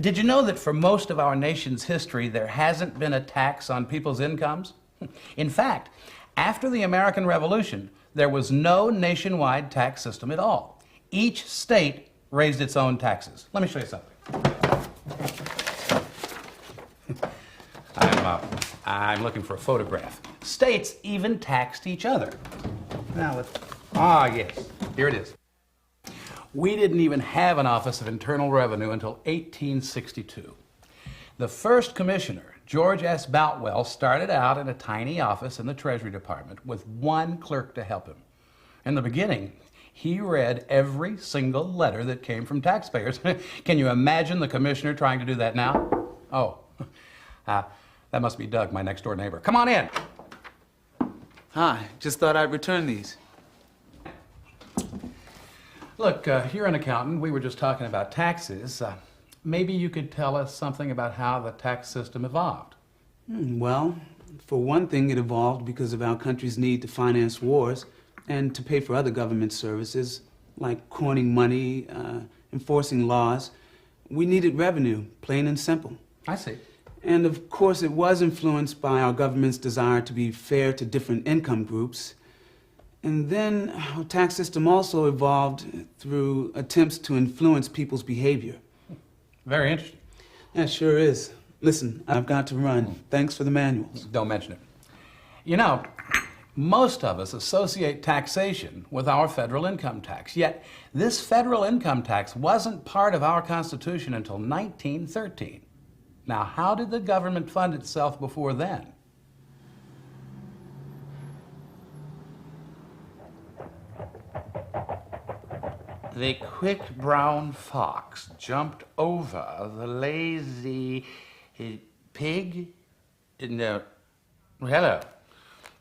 Did you know that for most of our nation's history, there hasn't been a tax on people's incomes? In fact, after the American Revolution, there was no nationwide tax system at all. Each state raised its own taxes. Let me show you something. I'm looking for a photograph. States even taxed each other. Now, yes, here it is. We didn't even have an Office of Internal Revenue until 1862. The first commissioner, George S. Boutwell, started out in a tiny office in the Treasury Department with one clerk to help him. In the beginning, he read every single letter that came from taxpayers. Can you imagine the commissioner trying to do that now? Oh, that must be Doug, my next door neighbor. Come on in. Hi, just thought I'd return these. Look, you're an accountant. We were just talking about taxes. Maybe you could tell us something about how the tax system evolved. Well, for one thing, it evolved because of our country's need to finance wars and to pay for other government services, like coining money, enforcing laws. We needed revenue, plain and simple. I see. And of course, it was influenced by our government's desire to be fair to different income groups. And then our tax system also evolved through attempts to influence people's behavior. Very interesting. Yeah, sure is. Listen, I've got to run. Thanks for the manuals. Don't mention it. You know, most of us associate taxation with our federal income tax, yet this federal income tax wasn't part of our Constitution until 1913. Now, how did the government fund itself before then? The quick brown fox jumped over the lazy pig. No. Hello.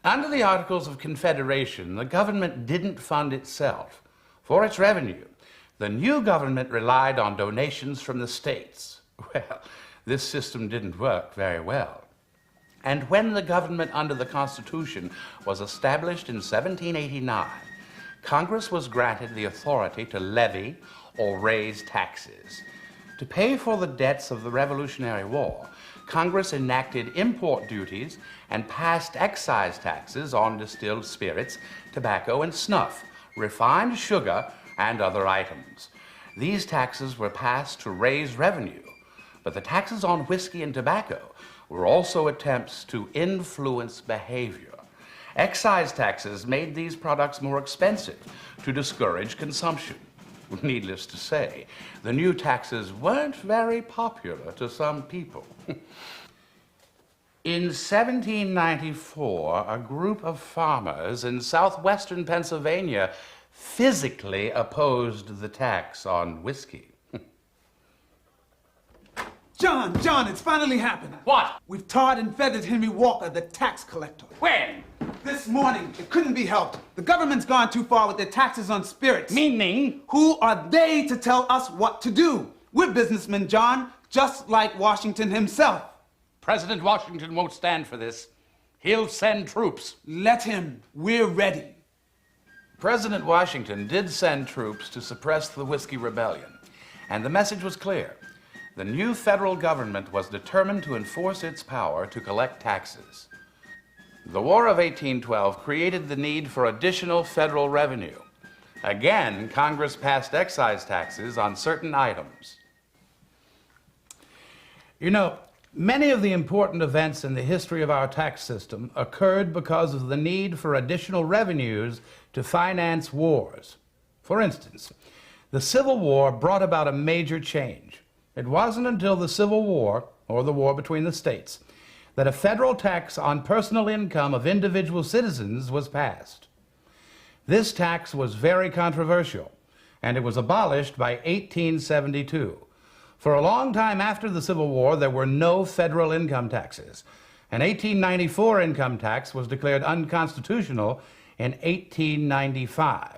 Under the Articles of Confederation, the government didn't fund itself. For its revenue, the new government relied on donations from the states. Well, this system didn't work very well. And when the government under the Constitution was established in 1789, Congress was granted the authority to levy or raise taxes. To pay for the debts of the Revolutionary War, Congress enacted import duties and passed excise taxes on distilled spirits, tobacco and snuff, refined sugar, and other items. These taxes were passed to raise revenue, but the taxes on whiskey and tobacco were also attempts to influence behavior. Excise taxes made these products more expensive to discourage consumption. Needless to say, the new taxes weren't very popular to some people. In 1794, a group of farmers in southwestern Pennsylvania physically opposed the tax on whiskey. John, it's finally happened. What? We've tarred and feathered Henry Walker, the tax collector. When? This morning. It couldn't be helped. The government's gone too far with their taxes on spirits. Meaning? Who are they to tell us what to do? We're businessmen, John, just like Washington himself. President Washington won't stand for this. He'll send troops. Let him. We're ready. President Washington did send troops to suppress the Whiskey Rebellion, and the message was clear. The new federal government was determined to enforce its power to collect taxes. The War of 1812 created the need for additional federal revenue. Again, Congress passed excise taxes on certain items. You know, many of the important events in the history of our tax system occurred because of the need for additional revenues to finance wars. For instance, the Civil War brought about a major change. It wasn't until the Civil War, or the war between the states, that a federal tax on personal income of individual citizens was passed. This tax was very controversial, and it was abolished by 1872. For a long time after the Civil War, there were no federal income taxes. An 1894 income tax was declared unconstitutional in 1895.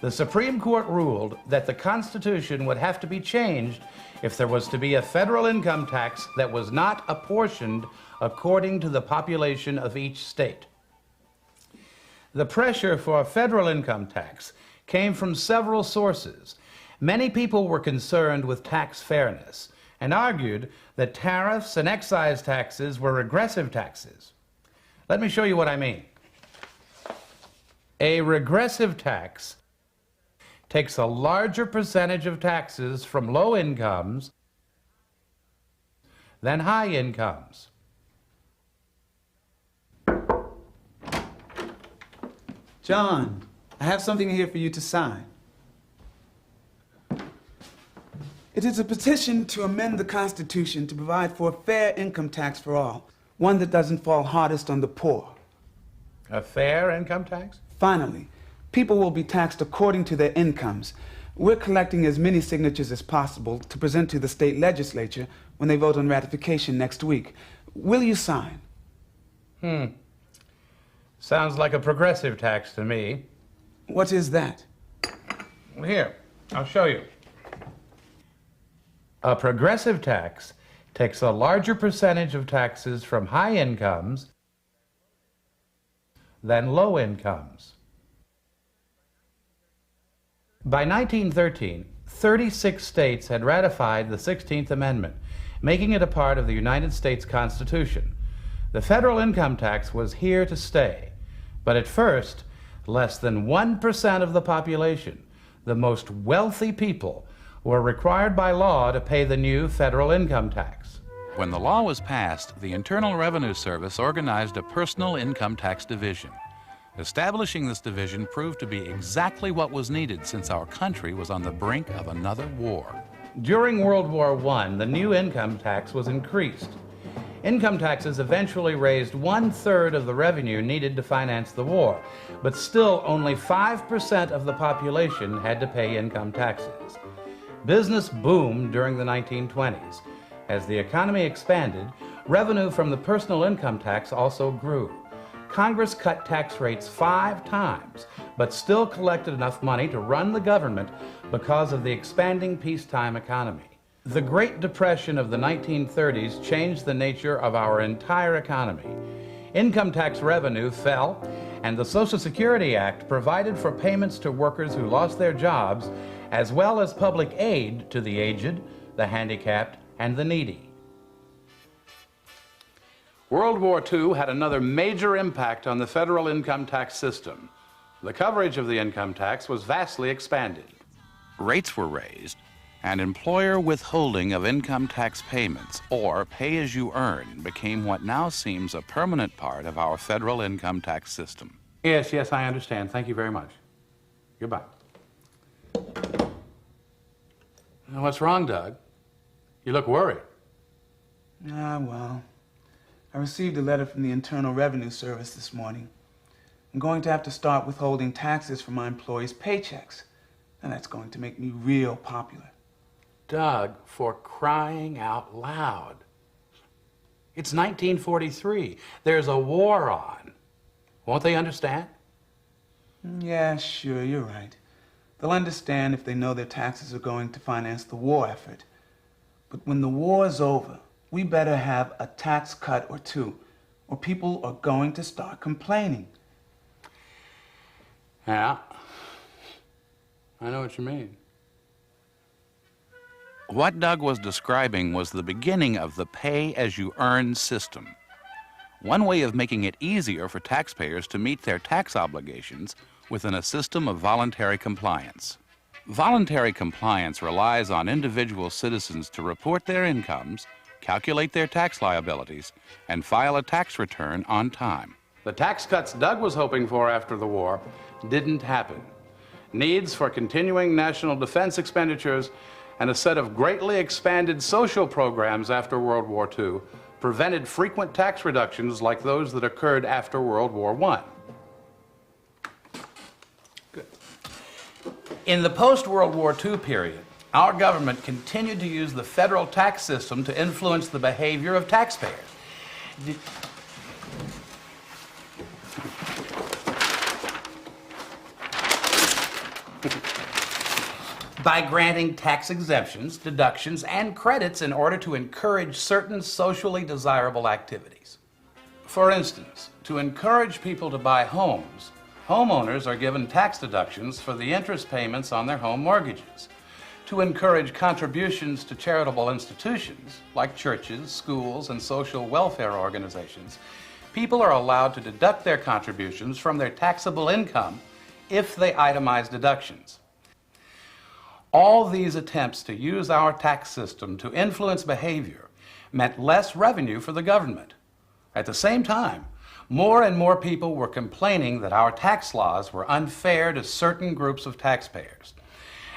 The Supreme Court ruled that the Constitution would have to be changed if there was to be a federal income tax that was not apportioned according to the population of each state. The pressure for a federal income tax came from several sources. Many people were concerned with tax fairness, and argued that tariffs and excise taxes were regressive taxes. Let me show you what I mean. A regressive tax takes a larger percentage of taxes from low incomes than high incomes. John, I have something here for you to sign. It is a petition to amend the Constitution to provide for a fair income tax for all, one that doesn't fall hardest on the poor. A fair income tax? Finally, people will be taxed according to their incomes. We're collecting as many signatures as possible to present to the state legislature when they vote on ratification next week. Will you sign? Sounds like a progressive tax to me. What is that? Here, I'll show you. A progressive tax takes a larger percentage of taxes from high incomes than low incomes. By 1913, 36 states had ratified the 16th Amendment, making it a part of the United States Constitution. The federal income tax was here to stay, but at first, less than 1% of the population, the most wealthy people, were required by law to pay the new federal income tax. When the law was passed, the Internal Revenue Service organized a personal income tax division. Establishing this division proved to be exactly what was needed since our country was on the brink of another war. During World War I, the new income tax was increased. Income taxes eventually raised 1/3 of the revenue needed to finance the war, but still only 5% of the population had to pay income taxes. Business boomed during the 1920s. As the economy expanded, revenue from the personal income tax also grew. Congress cut tax rates 5 times, but still collected enough money to run the government because of the expanding peacetime economy. The Great Depression of the 1930s changed the nature of our entire economy. Income tax revenue fell, and the Social Security Act provided for payments to workers who lost their jobs, as well as public aid to the aged, the handicapped, and the needy. World War II had another major impact on the federal income tax system. The coverage of the income tax was vastly expanded. Rates were raised, and employer withholding of income tax payments, or pay-as-you-earn, became what now seems a permanent part of our federal income tax system. Yes, I understand. Thank you very much. Goodbye. What's wrong, Doug? You look worried. Well, I received a letter from the Internal Revenue Service this morning. I'm going to have to start withholding taxes from my employees' paychecks, and that's going to make me real popular. Doug, for crying out loud. It's 1943. There's a war on. Won't they understand? Yeah, sure, you're right. They'll understand if they know their taxes are going to finance the war effort. But when the war's over, we better have a tax cut or two, or people are going to start complaining. Yeah, I know what you mean. What Doug was describing was the beginning of the pay-as-you-earn system. One way of making it easier for taxpayers to meet their tax obligations within a system of voluntary compliance. Voluntary compliance relies on individual citizens to report their incomes, calculate their tax liabilities, and file a tax return on time. The tax cuts Doug was hoping for after the war didn't happen. Needs for continuing national defense expenditures and a set of greatly expanded social programs after World War II prevented frequent tax reductions like those that occurred after World War I. Good. In the post-World War II period, our government continued to use the federal tax system to influence the behavior of taxpayers. By granting tax exemptions, deductions, and credits in order to encourage certain socially desirable activities. For instance, to encourage people to buy homes, homeowners are given tax deductions for the interest payments on their home mortgages. to encourage contributions to charitable institutions like churches, schools, and social welfare organizations, people are allowed to deduct their contributions from their taxable income if they itemize deductions. All these attempts to use our tax system to influence behavior meant less revenue for the government. At the same time, more and more people were complaining that our tax laws were unfair to certain groups of taxpayers.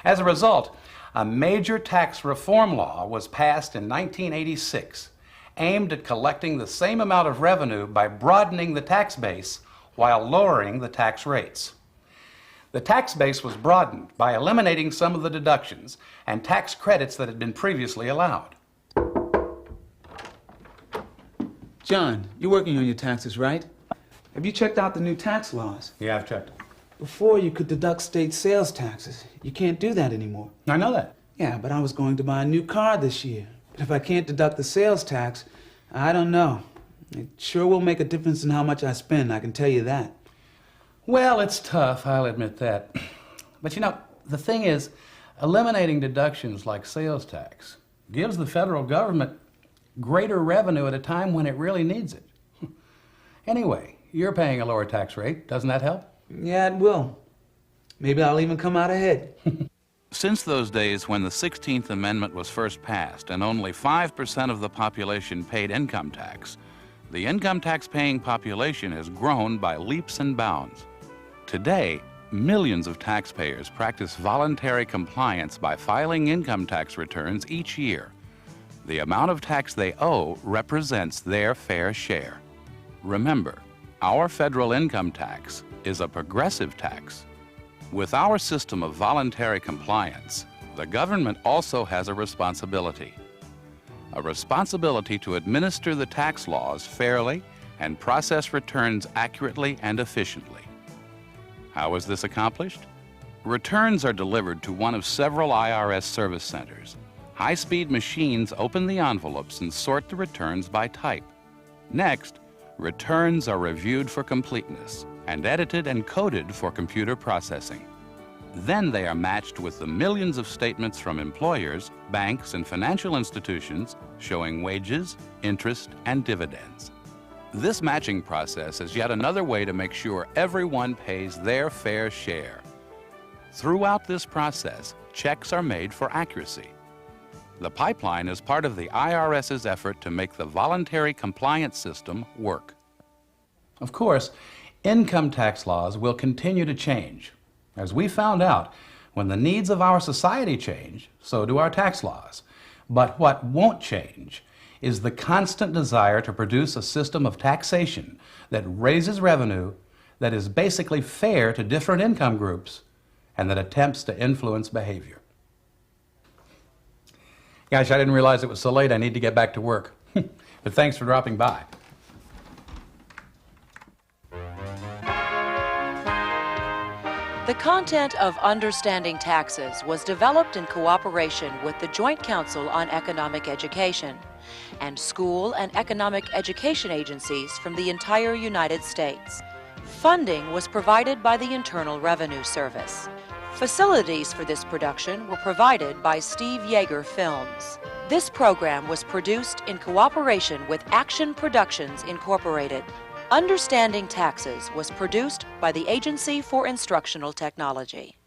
As a result, a major tax reform law was passed in 1986, aimed at collecting the same amount of revenue by broadening the tax base while lowering the tax rates. The tax base was broadened by eliminating some of the deductions and tax credits that had been previously allowed. John, you're working on your taxes, right? Have you checked out the new tax laws? Yeah, I've checked. Before, you could deduct state sales taxes. You can't do that anymore. I know that. Yeah, but I was going to buy a new car this year. But if I can't deduct the sales tax, I don't know. It sure will make a difference in how much I spend, I can tell you that. Well, it's tough, I'll admit that. But you know, the thing is, eliminating deductions like sales tax gives the federal government greater revenue at a time when it really needs it. Anyway, you're paying a lower tax rate. Doesn't that help? Yeah, it will. Maybe I'll even come out ahead. Since those days when the 16th Amendment was first passed and only 5% of the population paid income tax, the income tax paying population has grown by leaps and bounds. Today, millions of taxpayers practice voluntary compliance by filing income tax returns each year. The amount of tax they owe represents their fair share. Remember, our federal income tax is a progressive tax. With our system of voluntary compliance, the government also has a responsibility to administer the tax laws fairly and process returns accurately and efficiently. How is this accomplished? Returns are delivered to one of several IRS service centers. High-speed machines open the envelopes and sort the returns by type. Next, returns are reviewed for completeness and edited and coded for computer processing. Then they are matched with the millions of statements from employers, banks, and financial institutions showing wages, interest, and dividends. This matching process is yet another way to make sure everyone pays their fair share. Throughout this process, checks are made for accuracy. The pipeline is part of the IRS's effort to make the voluntary compliance system work. Of course, income tax laws will continue to change. As we found out, when the needs of our society change, so do our tax laws. But what won't change is the constant desire to produce a system of taxation that raises revenue, that is basically fair to different income groups, and that attempts to influence behavior. Gosh, I didn't realize it was so late. I need to get back to work. But thanks for dropping by. The content of Understanding Taxes was developed in cooperation with the Joint Council on Economic Education and school and economic education agencies from the entire United States. Funding was provided by the Internal Revenue Service. Facilities for this production were provided by Steve Yeager Films. This program was produced in cooperation with Action Productions Incorporated. Understanding Taxes was produced by the Agency for Instructional Technology.